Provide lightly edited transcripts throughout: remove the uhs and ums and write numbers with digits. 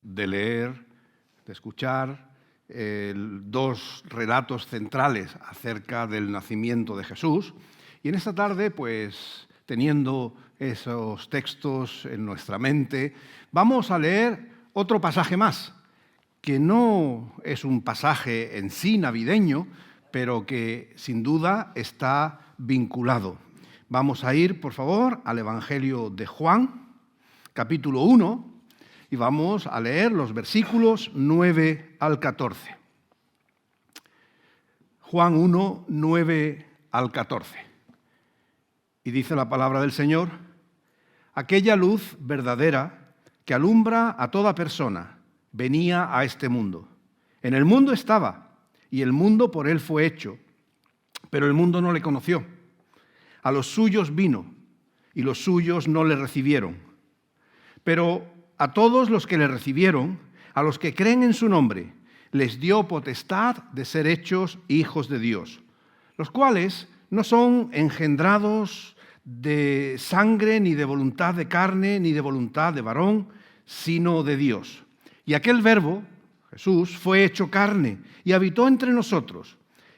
de leer, de escuchar dos relatos centrales acerca del nacimiento de Jesús. Y en esta tarde, pues, teniendo esos textos en nuestra mente, vamos a leer otro pasaje más, que no es un pasaje en sí navideño, pero que sin duda está vinculado. Vamos a ir, por favor, al Evangelio de Juan, capítulo 1, y vamos a leer los versículos 9 al 14. Juan 1, 9 al 14. Y dice la palabra del Señor: aquella luz verdadera que alumbra a toda persona venía a este mundo. En el mundo estaba, y el mundo por él fue hecho, pero el mundo no le conoció. A los suyos vino, y los suyos no le recibieron. Pero a todos los que le recibieron, a los que creen en su nombre, les dio potestad de ser hechos hijos de Dios, los cuales no son engendrados de sangre, ni de voluntad de carne, ni de voluntad de varón, sino de Dios. Y aquel Verbo, Jesús, fue hecho carne y habitó entre nosotros.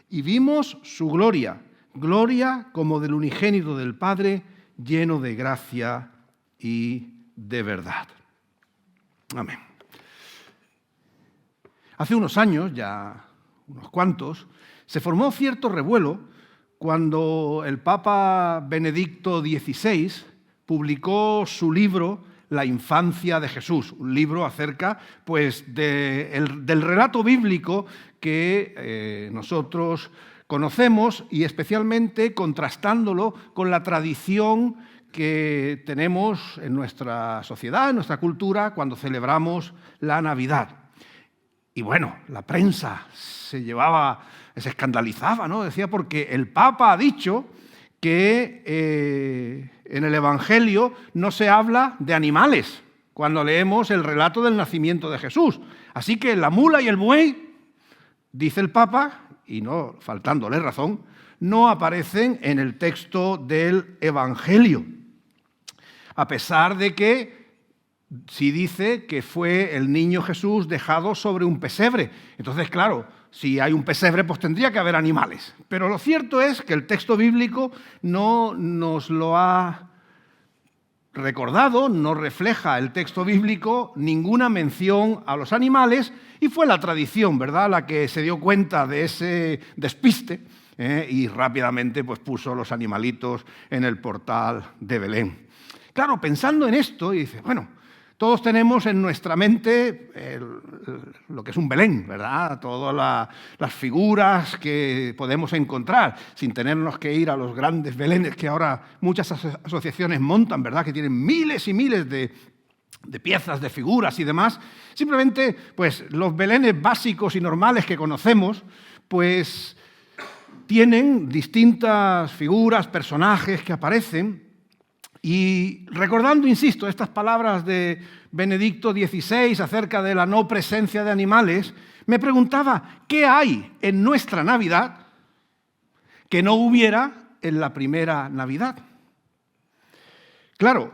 Y vimos su gloria, gloria como del unigénito del Padre, lleno de gracia y de verdad. Amén. Hace unos años, ya unos cuantos, se formó cierto revuelo cuando el Papa Benedicto XVI publicó su libro La infancia de Jesús, un libro acerca pues, del relato bíblico que nosotros conocemos y especialmente contrastándolo con la tradición que tenemos en nuestra sociedad, en nuestra cultura, cuando celebramos la Navidad. Y bueno, la prensa se escandalizaba, ¿no? Decía, porque el Papa ha dicho que en el Evangelio no se habla de animales cuando leemos el relato del nacimiento de Jesús. Así que la mula y el buey, dice el Papa, y no faltándole razón, no aparecen en el texto del Evangelio. A pesar de que sí dice que fue el niño Jesús dejado sobre un pesebre. Entonces, claro, si hay un pesebre, pues tendría que haber animales. Pero lo cierto es que el texto bíblico no nos lo ha recordado, no refleja el texto bíblico ninguna mención a los animales, y fue la tradición, ¿verdad?, la que se dio cuenta de ese despiste y rápidamente pues, puso los animalitos en el portal de Belén. Claro, pensando en esto, y dice, bueno, todos tenemos en nuestra mente lo que es un Belén, ¿verdad? Todas las figuras que podemos encontrar, sin tenernos que ir a los grandes Belenes que ahora muchas asociaciones montan, ¿verdad? Que tienen miles y miles de piezas, de figuras y demás. Simplemente, pues, los Belenes básicos y normales que conocemos, pues, tienen distintas figuras, personajes que aparecen. Y recordando, insisto, estas palabras de Benedicto XVI acerca de la no presencia de animales, me preguntaba, ¿qué hay en nuestra Navidad que no hubiera en la primera Navidad? Claro,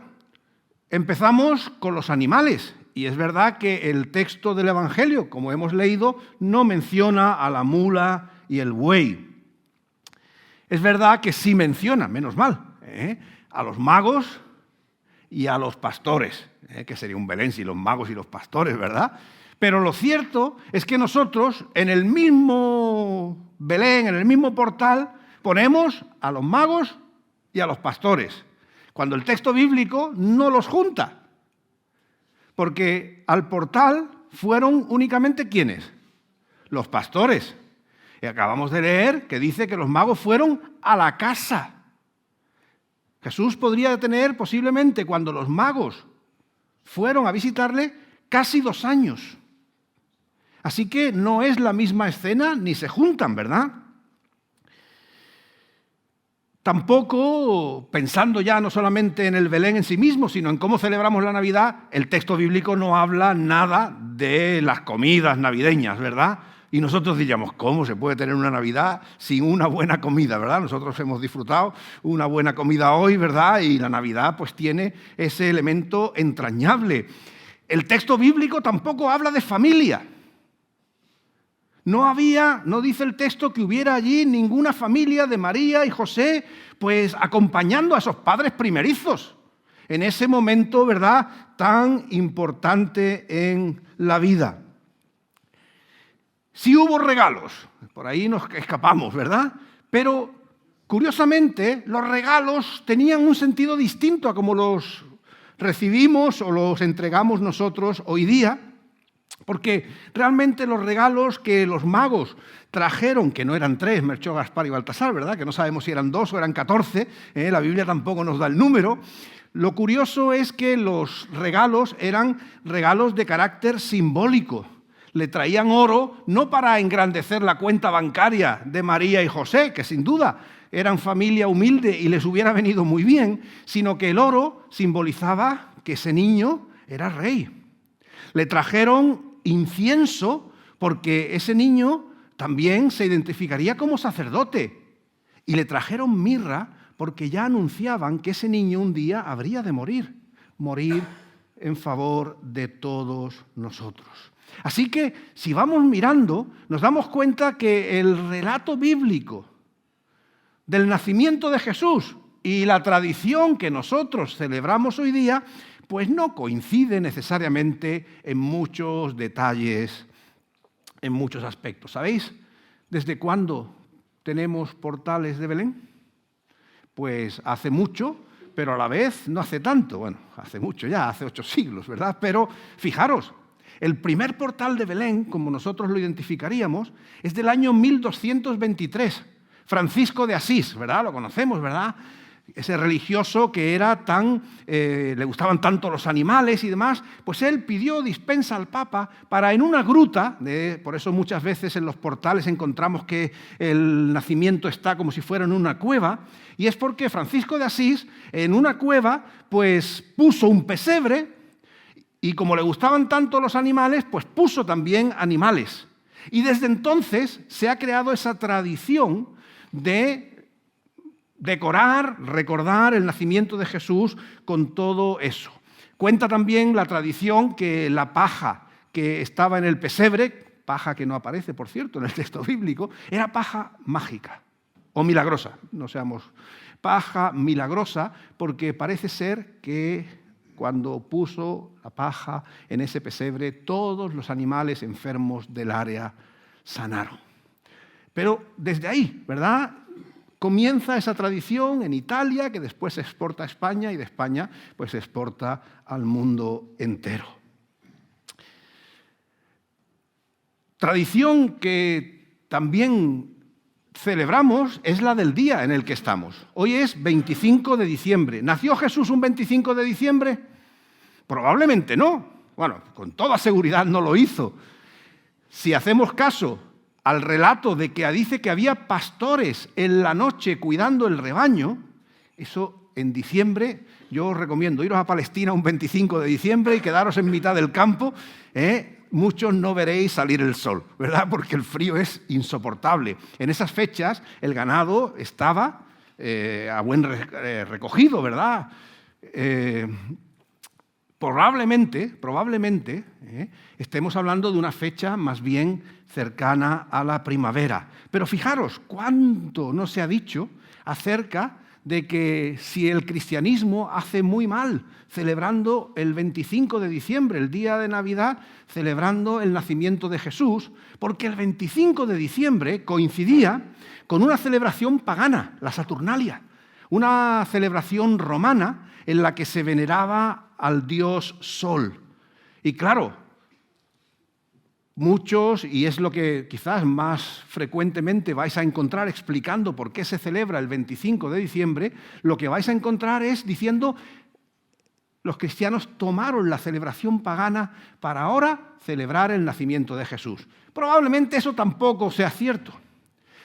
empezamos con los animales, y es verdad que el texto del Evangelio, como hemos leído, no menciona a la mula y el buey. Es verdad que sí menciona, menos mal, a los magos y a los pastores, que sería un Belén si los magos y los pastores, ¿verdad? Pero lo cierto es que nosotros en el mismo Belén, en el mismo portal, ponemos a los magos y a los pastores, cuando el texto bíblico no los junta, porque al portal fueron únicamente ¿quiénes? Los pastores. Y acabamos de leer que dice que los magos fueron a la casa. Jesús podría tener posiblemente, cuando los magos fueron a visitarle, casi 2 años. Así que no es la misma escena ni se juntan, ¿verdad? Tampoco, pensando ya no solamente en el Belén en sí mismo, sino en cómo celebramos la Navidad, el texto bíblico no habla nada de las comidas navideñas, ¿verdad? Y nosotros diríamos, ¿cómo se puede tener una Navidad sin una buena comida, verdad? Nosotros hemos disfrutado una buena comida hoy, ¿verdad? Y la Navidad pues tiene ese elemento entrañable. El texto bíblico tampoco habla de familia. No dice el texto que hubiera allí ninguna familia de María y José, pues acompañando a esos padres primerizos en ese momento, ¿verdad?, tan importante en la vida. Sí hubo regalos, por ahí nos escapamos, ¿verdad? Pero, curiosamente, los regalos tenían un sentido distinto a como los recibimos o los entregamos nosotros hoy día, porque realmente los regalos que los magos trajeron, que no eran 3, Melchor, Gaspar y Baltasar, ¿verdad?, que no sabemos si eran 2 o eran 14, la Biblia tampoco nos da el número. Lo curioso es que los regalos eran regalos de carácter simbólico. Le traían oro no para engrandecer la cuenta bancaria de María y José, que sin duda eran familia humilde y les hubiera venido muy bien, sino que el oro simbolizaba que ese niño era rey. Le trajeron incienso porque ese niño también se identificaría como sacerdote. Y le trajeron mirra porque ya anunciaban que ese niño un día habría de morir en favor de todos nosotros. Así que, si vamos mirando, nos damos cuenta que el relato bíblico del nacimiento de Jesús y la tradición que nosotros celebramos hoy día, pues no coincide necesariamente en muchos detalles, en muchos aspectos. ¿Sabéis desde cuándo tenemos portales de Belén? Pues hace mucho, pero a la vez no hace tanto. Bueno, hace mucho ya, hace 8 siglos, ¿verdad? Pero fijaros, el primer portal de Belén, como nosotros lo identificaríamos, es del año 1223. Francisco de Asís, ¿verdad? Lo conocemos, ¿verdad? Ese religioso que era le gustaban tanto los animales y demás, pues él pidió dispensa al Papa para en una gruta, por eso muchas veces en los portales encontramos que el nacimiento está como si fuera en una cueva, y es porque Francisco de Asís en una cueva pues puso un pesebre y como le gustaban tanto los animales, pues puso también animales. Y desde entonces se ha creado esa tradición de decorar, recordar el nacimiento de Jesús con todo eso. Cuenta también la tradición que la paja que estaba en el pesebre, paja que no aparece, por cierto, en el texto bíblico, era paja mágica o milagrosa, no seamos paja milagrosa, porque parece ser que cuando puso la paja en ese pesebre, todos los animales enfermos del área sanaron. Pero desde ahí, ¿verdad?, comienza esa tradición en Italia, que después se exporta a España y de España pues se exporta al mundo entero. Tradición que también celebramos es la del día en el que estamos. Hoy es 25 de diciembre. ¿Nació Jesús un 25 de diciembre? Probablemente no. Bueno, con toda seguridad no lo hizo. Si hacemos caso al relato de que dice que había pastores en la noche cuidando el rebaño, eso en diciembre, yo os recomiendo iros a Palestina un 25 de diciembre y quedaros en mitad del campo, muchos no veréis salir el sol, ¿verdad? Porque el frío es insoportable. En esas fechas el ganado estaba a buen recogido, ¿verdad? Probablemente, estemos hablando de una fecha más bien cercana a la primavera. Pero fijaros cuánto no se ha dicho acerca de que si el cristianismo hace muy mal celebrando el 25 de diciembre, el día de Navidad, celebrando el nacimiento de Jesús, porque el 25 de diciembre coincidía con una celebración pagana, la Saturnalia, una celebración romana en la que se veneraba al dios Sol. Y claro, muchos, y es lo que quizás más frecuentemente vais a encontrar explicando por qué se celebra el 25 de diciembre, lo que vais a encontrar es diciendo los cristianos tomaron la celebración pagana para ahora celebrar el nacimiento de Jesús. Probablemente eso tampoco sea cierto.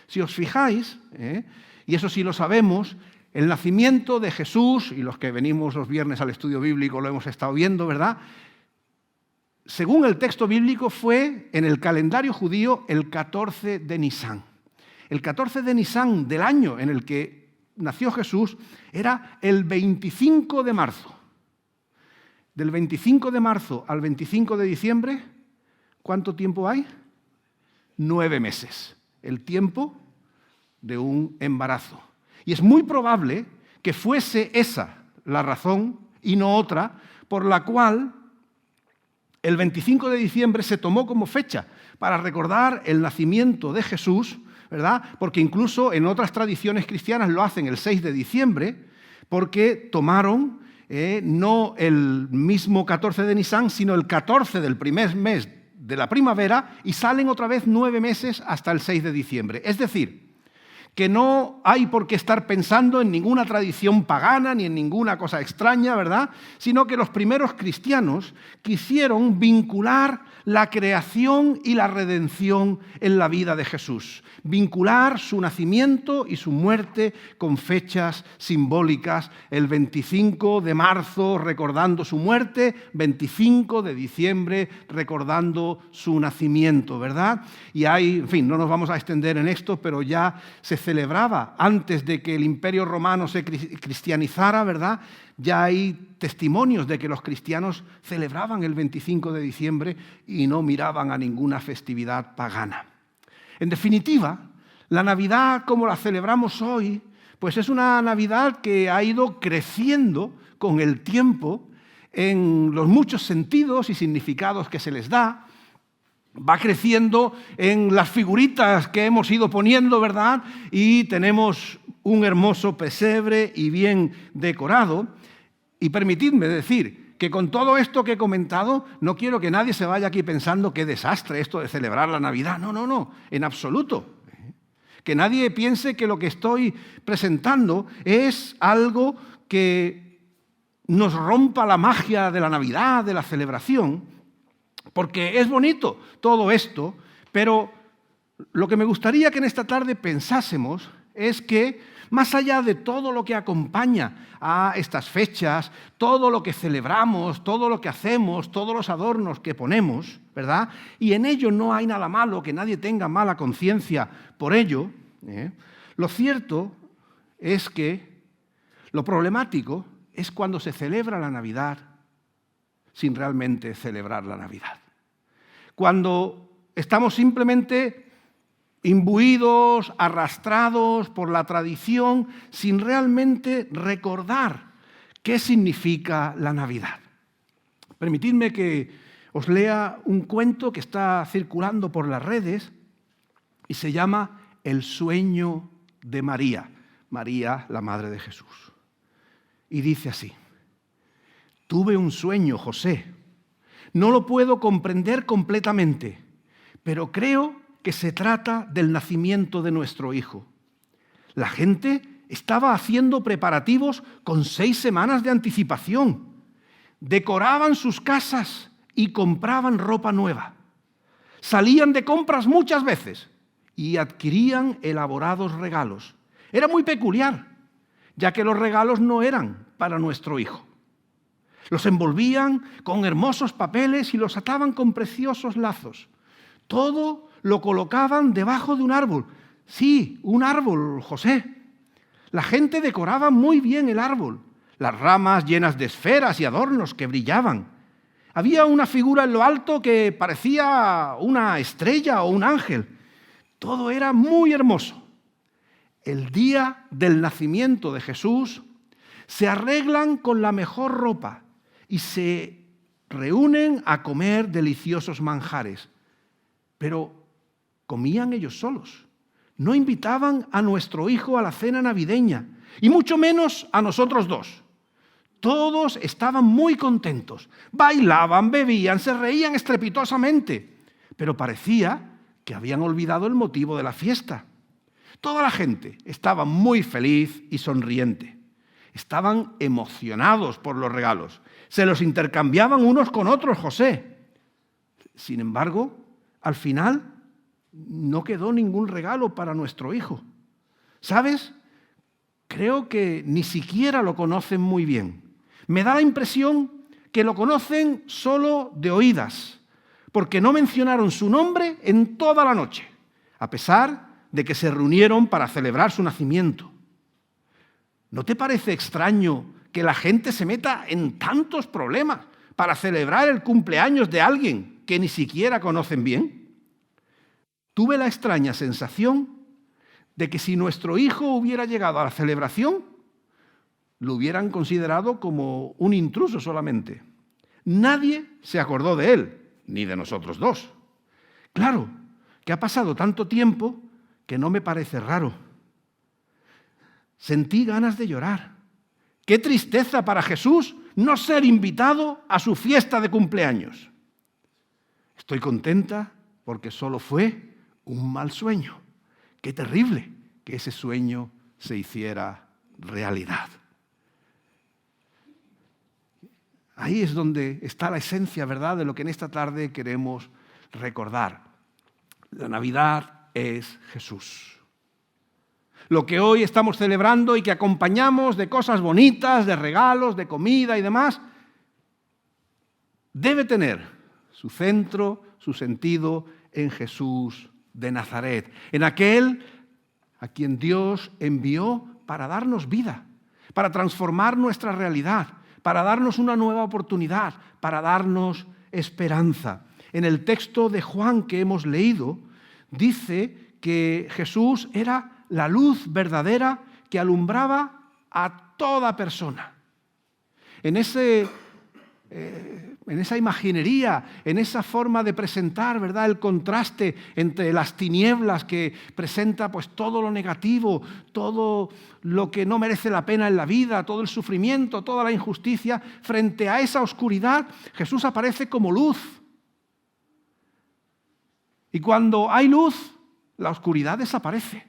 Si os fijáis, y eso sí lo sabemos, el nacimiento de Jesús, y los que venimos los viernes al estudio bíblico lo hemos estado viendo, ¿verdad?, según el texto bíblico, fue en el calendario judío el 14 de Nisán. El 14 de Nisán del año en el que nació Jesús era el 25 de marzo. Del 25 de marzo al 25 de diciembre, ¿cuánto tiempo hay? 9 meses. El tiempo de un embarazo. Y es muy probable que fuese esa la razón y no otra por la cual el 25 de diciembre se tomó como fecha para recordar el nacimiento de Jesús, ¿verdad? Porque incluso en otras tradiciones cristianas lo hacen el 6 de diciembre, porque tomaron no el mismo 14 de Nisan, sino el 14 del primer mes de la primavera y salen otra vez 9 meses hasta el 6 de diciembre. Es decir, que no hay por qué estar pensando en ninguna tradición pagana ni en ninguna cosa extraña, ¿verdad? Sino que los primeros cristianos quisieron vincular la creación y la redención en la vida de Jesús. Vincular su nacimiento y su muerte con fechas simbólicas. El 25 de marzo recordando su muerte, 25 de diciembre recordando su nacimiento, ¿verdad? Y hay, en fin, no nos vamos a extender en esto, pero ya se celebraba antes de que el Imperio Romano se cristianizara, ¿verdad? Ya hay testimonios de que los cristianos celebraban el 25 de diciembre y no miraban a ninguna festividad pagana. En definitiva, la Navidad como la celebramos hoy, pues es una Navidad que ha ido creciendo con el tiempo en los muchos sentidos y significados que se les da. Va creciendo en las figuritas que hemos ido poniendo, ¿verdad? Y tenemos un hermoso pesebre y bien decorado. Y permitidme decir que con todo esto que he comentado, no quiero que nadie se vaya aquí pensando qué desastre esto de celebrar la Navidad. No, no, no, en absoluto. Que nadie piense que lo que estoy presentando es algo que nos rompa la magia de la Navidad, de la celebración, porque es bonito todo esto, pero lo que me gustaría que en esta tarde pensásemos es que más allá de todo lo que acompaña a estas fechas, todo lo que celebramos, todo lo que hacemos, todos los adornos que ponemos, ¿verdad? Y en ello no hay nada malo, que nadie tenga mala conciencia por ello. Lo cierto es que lo problemático es cuando se celebra la Navidad sin realmente celebrar la Navidad. Cuando estamos simplemente imbuidos, arrastrados por la tradición, sin realmente recordar qué significa la Navidad. Permitidme que os lea un cuento que está circulando por las redes y se llama El sueño de María, María, la Madre de Jesús. Y dice así: tuve un sueño, José. No lo puedo comprender completamente, pero creo que se trata del nacimiento de nuestro hijo. La gente estaba haciendo preparativos con 6 semanas de anticipación. Decoraban sus casas y compraban ropa nueva. Salían de compras muchas veces y adquirían elaborados regalos. Era muy peculiar, ya que los regalos no eran para nuestro hijo. Los envolvían con hermosos papeles y los ataban con preciosos lazos. Todo lo colocaban debajo de un árbol. Sí, un árbol, José. La gente decoraba muy bien el árbol. Las ramas llenas de esferas y adornos que brillaban. Había una figura en lo alto que parecía una estrella o un ángel. Todo era muy hermoso. El día del nacimiento de Jesús se arreglan con la mejor ropa y se reúnen a comer deliciosos manjares. Pero comían ellos solos. No invitaban a nuestro hijo a la cena navideña, y mucho menos a nosotros dos. Todos estaban muy contentos. Bailaban, bebían, se reían estrepitosamente, pero parecía que habían olvidado el motivo de la fiesta. Toda la gente estaba muy feliz y sonriente. Estaban emocionados por los regalos. Se los intercambiaban unos con otros, José. Sin embargo, al final no quedó ningún regalo para nuestro hijo. ¿Sabes? Creo que ni siquiera lo conocen muy bien. Me da la impresión que lo conocen solo de oídas, porque no mencionaron su nombre en toda la noche, a pesar de que se reunieron para celebrar su nacimiento. ¿No te parece extraño que la gente se meta en tantos problemas para celebrar el cumpleaños de alguien que ni siquiera conocen bien? Tuve la extraña sensación de que si nuestro hijo hubiera llegado a la celebración, lo hubieran considerado como un intruso solamente. Nadie se acordó de él, ni de nosotros dos. Claro, que ha pasado tanto tiempo que no me parece raro. Sentí ganas de llorar. ¡Qué tristeza para Jesús no ser invitado a su fiesta de cumpleaños! Estoy contenta porque solo fue un mal sueño. ¡Qué terrible que ese sueño se hiciera realidad! Ahí es donde está la esencia, ¿verdad?, de lo que en esta tarde queremos recordar. La Navidad es Jesús. Lo que hoy estamos celebrando y que acompañamos de cosas bonitas, de regalos, de comida y demás, debe tener su centro, su sentido en Jesús de Nazaret, en aquel a quien Dios envió para darnos vida, para transformar nuestra realidad, para darnos una nueva oportunidad, para darnos esperanza. En el texto de Juan que hemos leído, dice que Jesús era la luz verdadera que alumbraba a toda persona. En esa imaginería, en esa forma de presentar, ¿verdad?, el contraste entre las tinieblas que presenta pues todo lo negativo, todo lo que no merece la pena en la vida, todo el sufrimiento, toda la injusticia, frente a esa oscuridad, Jesús aparece como luz. Y cuando hay luz, la oscuridad desaparece.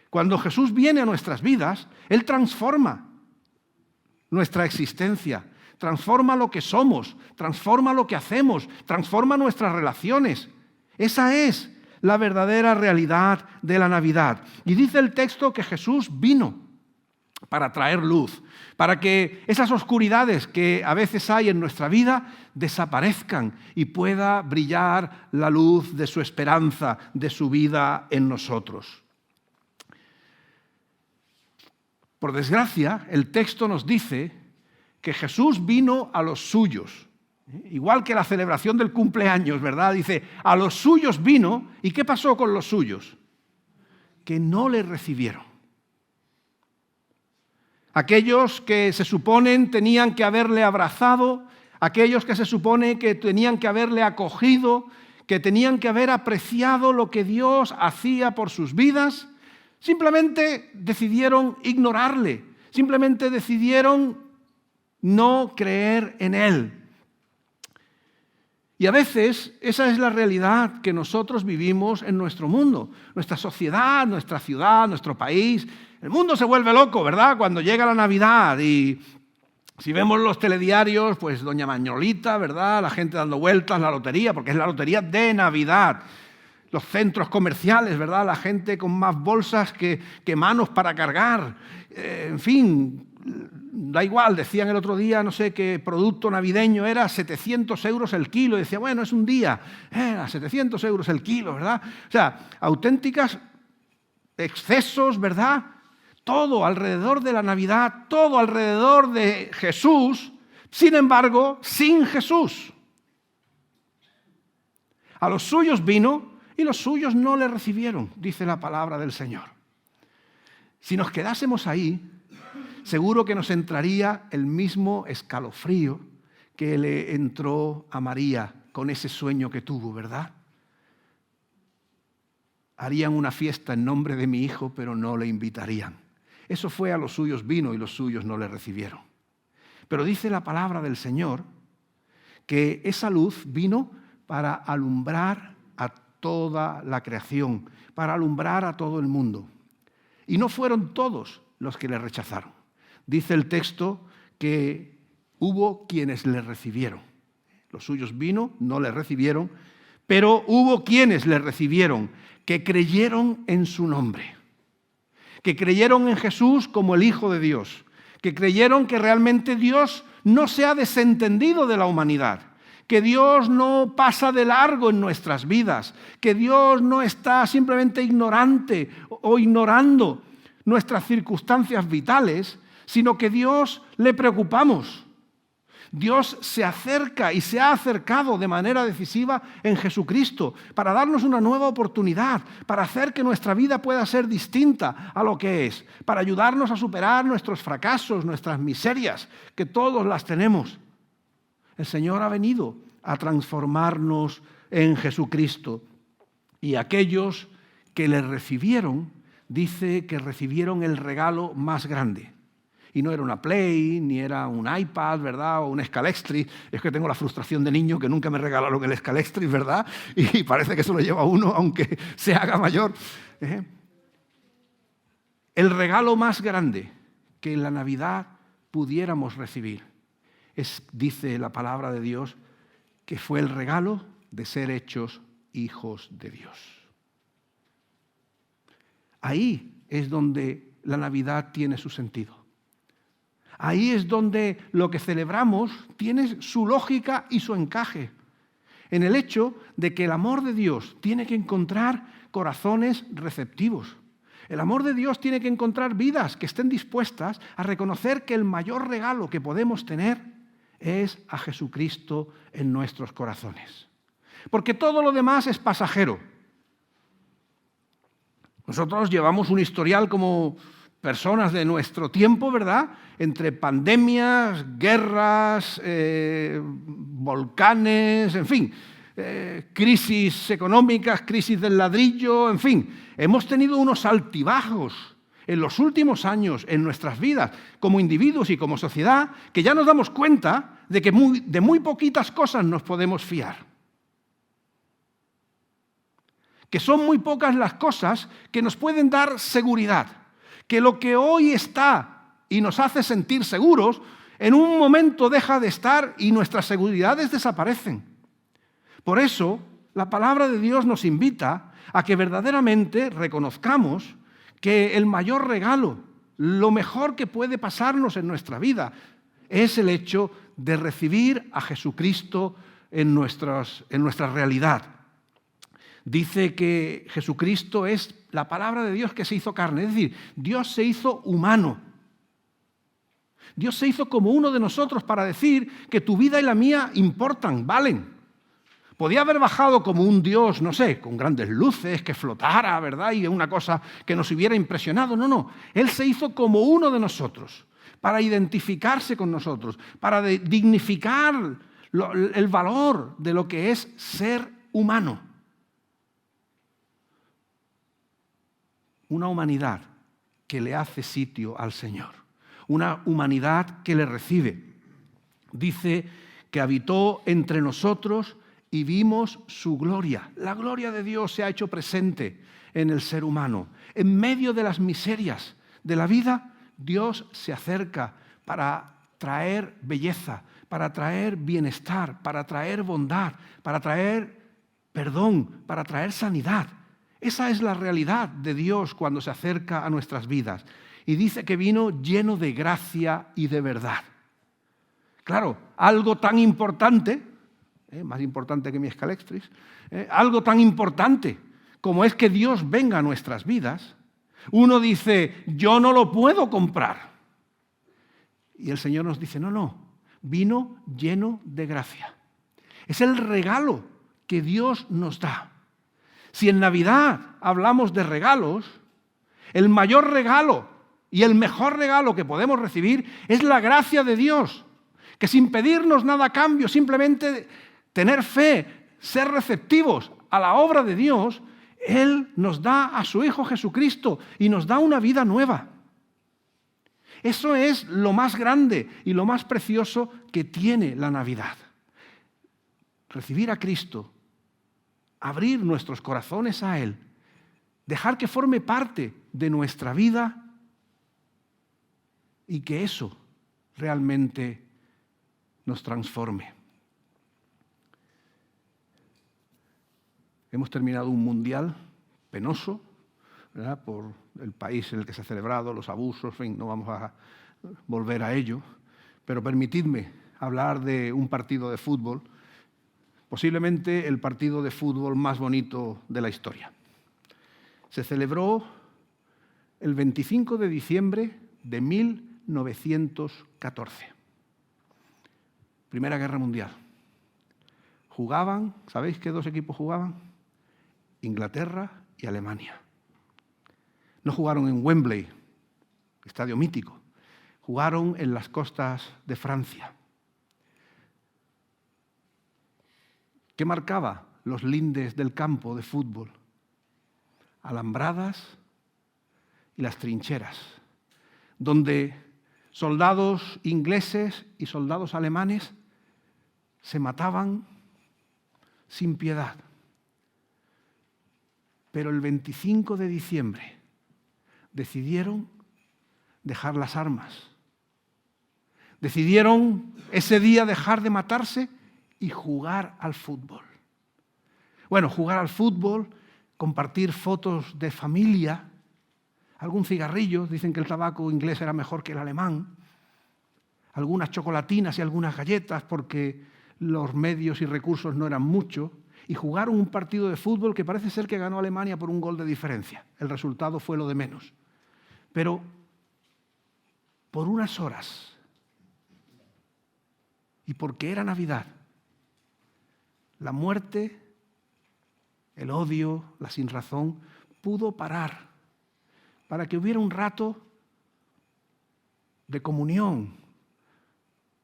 Cuando Jesús viene a nuestras vidas, Él transforma nuestra existencia, transforma lo que somos, transforma lo que hacemos, transforma nuestras relaciones. Esa es la verdadera realidad de la Navidad. Y dice el texto que Jesús vino para traer luz, para que esas oscuridades que a veces hay en nuestra vida desaparezcan y pueda brillar la luz de su esperanza, de su vida en nosotros. Por desgracia, el texto nos dice que Jesús vino a los suyos, igual que la celebración del cumpleaños, ¿verdad? Dice, a los suyos vino, ¿y qué pasó con los suyos? Que no le recibieron. Aquellos que se suponen tenían que haberle abrazado, aquellos que se supone que tenían que haberle acogido, que tenían que haber apreciado lo que Dios hacía por sus vidas, simplemente decidieron ignorarle, simplemente decidieron no creer en Él. Y a veces esa es la realidad que nosotros vivimos en nuestro mundo, nuestra sociedad, nuestra ciudad, nuestro país. El mundo se vuelve loco, ¿verdad?, cuando llega la Navidad y si vemos los telediarios, pues Doña Mañolita, ¿verdad?, la gente dando vueltas, la lotería, porque es la lotería de Navidad. Los centros comerciales, ¿verdad?, la gente con más bolsas que manos para cargar. En fin, da igual, decían el otro día, no sé qué producto navideño era, 700 euros el kilo. Y decía, bueno, es un día, 700 euros el kilo, ¿verdad? O sea, auténticas excesos, ¿verdad? Todo alrededor de la Navidad, todo alrededor de Jesús, sin embargo, sin Jesús. A los suyos vino y los suyos no le recibieron, dice la palabra del Señor. Si nos quedásemos ahí, seguro que nos entraría el mismo escalofrío que le entró a María con ese sueño que tuvo, ¿verdad? Harían una fiesta en nombre de mi hijo, pero no le invitarían. Eso fue a los suyos vino y los suyos no le recibieron. Pero dice la palabra del Señor que esa luz vino para alumbrar a toda la creación, para alumbrar a todo el mundo. Y no fueron todos los que le rechazaron. Dice el texto que hubo quienes le recibieron. Los suyos vino, no le recibieron, pero hubo quienes le recibieron, que creyeron en su nombre, que creyeron en Jesús como el Hijo de Dios, que creyeron que realmente Dios no se ha desentendido de la humanidad, que Dios no pasa de largo en nuestras vidas, que Dios no está simplemente ignorante o ignorando nuestras circunstancias vitales, sino que Dios le preocupamos. Dios se acerca y se ha acercado de manera decisiva en Jesucristo para darnos una nueva oportunidad, para hacer que nuestra vida pueda ser distinta a lo que es, para ayudarnos a superar nuestros fracasos, nuestras miserias, que todos las tenemos. El Señor ha venido a transformarnos en Jesucristo. Y aquellos que le recibieron, dice que recibieron el regalo más grande. Y no era una Play, ni era un iPad, ¿verdad? O un Scalextric. Es que tengo la frustración de niño que nunca me regalaron el Scalextric, ¿verdad? Y parece que eso lo lleva uno, aunque se haga mayor. El regalo más grande que en la Navidad pudiéramos recibir es, dice la palabra de Dios, que fue el regalo de ser hechos hijos de Dios. Ahí es donde la Navidad tiene su sentido. Ahí es donde lo que celebramos tiene su lógica y su encaje, en el hecho de que el amor de Dios tiene que encontrar corazones receptivos. El amor de Dios tiene que encontrar vidas que estén dispuestas a reconocer que el mayor regalo que podemos tener es a Jesucristo en nuestros corazones. Porque todo lo demás es pasajero. Nosotros llevamos un historial como personas de nuestro tiempo, ¿verdad? Entre pandemias, guerras, volcanes, en fin, crisis económicas, crisis del ladrillo, en fin. Hemos tenido unos altibajos en los últimos años en nuestras vidas, como individuos y como sociedad, que ya nos damos cuenta de que de muy poquitas cosas nos podemos fiar. Que son muy pocas las cosas que nos pueden dar seguridad. Que lo que hoy está y nos hace sentir seguros, en un momento deja de estar y nuestras seguridades desaparecen. Por eso, la palabra de Dios nos invita a que verdaderamente reconozcamos que el mayor regalo, lo mejor que puede pasarnos en nuestra vida, es el hecho de recibir a Jesucristo en nuestra realidad. Dice que Jesucristo es la palabra de Dios que se hizo carne, es decir, Dios se hizo humano. Dios se hizo como uno de nosotros para decir que tu vida y la mía importan, valen. Podía haber bajado como un Dios, no sé, con grandes luces, que flotara, ¿verdad? Y una cosa que nos hubiera impresionado. No. Él se hizo como uno de nosotros, para identificarse con nosotros, para dignificar el valor de lo que es ser humano. Una humanidad que le hace sitio al Señor. Una humanidad que le recibe. Dice que habitó entre nosotros y vimos su gloria. La gloria de Dios se ha hecho presente en el ser humano. En medio de las miserias de la vida, Dios se acerca para traer belleza, para traer bienestar, para traer bondad, para traer perdón, para traer sanidad. Esa es la realidad de Dios cuando se acerca a nuestras vidas. Y dice que vino lleno de gracia y de verdad. Claro, algo tan importante, más importante que mi Scalextric, algo tan importante como es que Dios venga a nuestras vidas, uno dice, yo no lo puedo comprar. Y el Señor nos dice, no, vino lleno de gracia. Es el regalo que Dios nos da. Si en Navidad hablamos de regalos, el mayor regalo y el mejor regalo que podemos recibir es la gracia de Dios, que sin pedirnos nada a cambio, simplemente tener fe, ser receptivos a la obra de Dios, Él nos da a su Hijo Jesucristo y nos da una vida nueva. Eso es lo más grande y lo más precioso que tiene la Navidad. Recibir a Cristo, abrir nuestros corazones a Él, dejar que forme parte de nuestra vida y que eso realmente nos transforme. Hemos terminado un mundial penoso, ¿verdad?, por el país en el que se ha celebrado, los abusos, en fin, no vamos a volver a ello, pero permitidme hablar de un partido de fútbol, posiblemente el partido de fútbol más bonito de la historia. Se celebró el 25 de diciembre de 1914. Primera Guerra Mundial. Jugaban, ¿sabéis qué dos equipos jugaban? Inglaterra y Alemania. No jugaron en Wembley, estadio mítico. Jugaron en las costas de Francia. ¿Qué marcaba los lindes del campo de fútbol? Alambradas y las trincheras, donde soldados ingleses y soldados alemanes se mataban sin piedad. Pero el 25 de diciembre decidieron dejar las armas. Decidieron ese día dejar de matarse y jugar al fútbol. Bueno, jugar al fútbol, compartir fotos de familia, algún cigarrillo, dicen que el tabaco inglés era mejor que el alemán, algunas chocolatinas y algunas galletas porque los medios y recursos no eran mucho, y jugaron un partido de fútbol que parece ser que ganó Alemania por un gol de diferencia. El resultado fue lo de menos. Pero por unas horas, y porque era Navidad, la muerte, el odio, la sinrazón, pudo parar para que hubiera un rato de comunión,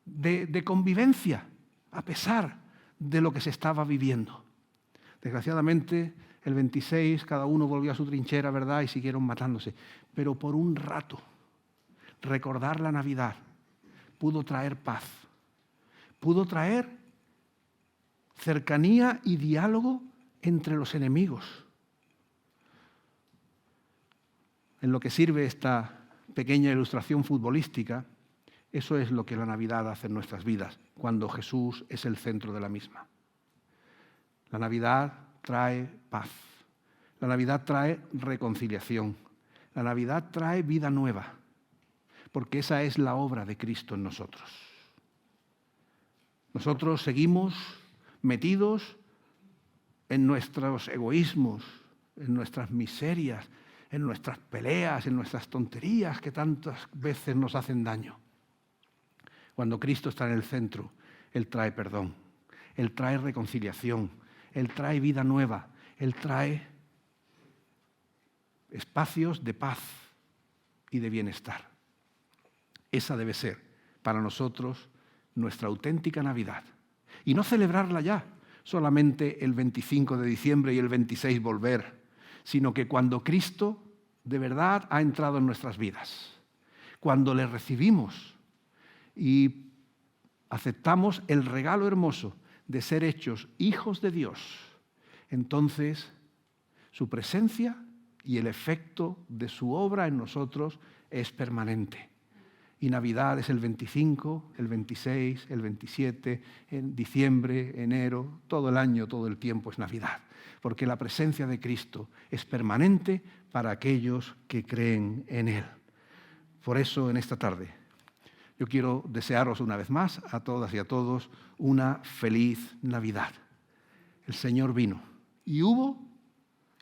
de convivencia, a pesar de lo que se estaba viviendo. Desgraciadamente, el 26 cada uno volvió a su trinchera, ¿verdad? Y siguieron matándose. Pero por un rato, recordar la Navidad pudo traer paz, pudo traer cercanía y diálogo entre los enemigos. En lo que sirve esta pequeña ilustración futbolística, eso es lo que la Navidad hace en nuestras vidas, cuando Jesús es el centro de la misma. La Navidad trae paz, la Navidad trae reconciliación, la Navidad trae vida nueva, porque esa es la obra de Cristo en nosotros. Nosotros seguimos metidos en nuestros egoísmos, en nuestras miserias, en nuestras peleas, en nuestras tonterías que tantas veces nos hacen daño. Cuando Cristo está en el centro, Él trae perdón, Él trae reconciliación, Él trae vida nueva, Él trae espacios de paz y de bienestar. Esa debe ser para nosotros nuestra auténtica Navidad. Y no celebrarla ya, solamente el 25 de diciembre y el 26 volver, sino que cuando Cristo de verdad ha entrado en nuestras vidas, cuando le recibimos y aceptamos el regalo hermoso de ser hechos hijos de Dios, entonces su presencia y el efecto de su obra en nosotros es permanente. Y Navidad es el 25, el 26, el 27, en diciembre, enero, todo el año, todo el tiempo es Navidad. Porque la presencia de Cristo es permanente para aquellos que creen en Él. Por eso, en esta tarde, yo quiero desearos una vez más a todas y a todos una feliz Navidad. El Señor vino y hubo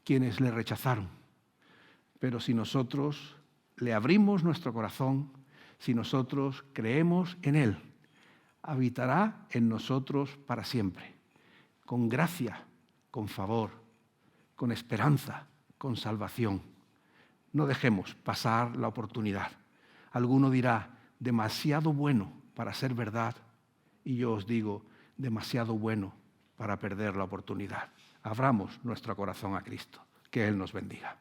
quienes le rechazaron. Pero si nosotros le abrimos nuestro corazón, si nosotros creemos en Él, habitará en nosotros para siempre, con gracia, con favor, con esperanza, con salvación. No dejemos pasar la oportunidad. Alguno dirá, demasiado bueno para ser verdad, y yo os digo, demasiado bueno para perder la oportunidad. Abramos nuestro corazón a Cristo. Que Él nos bendiga.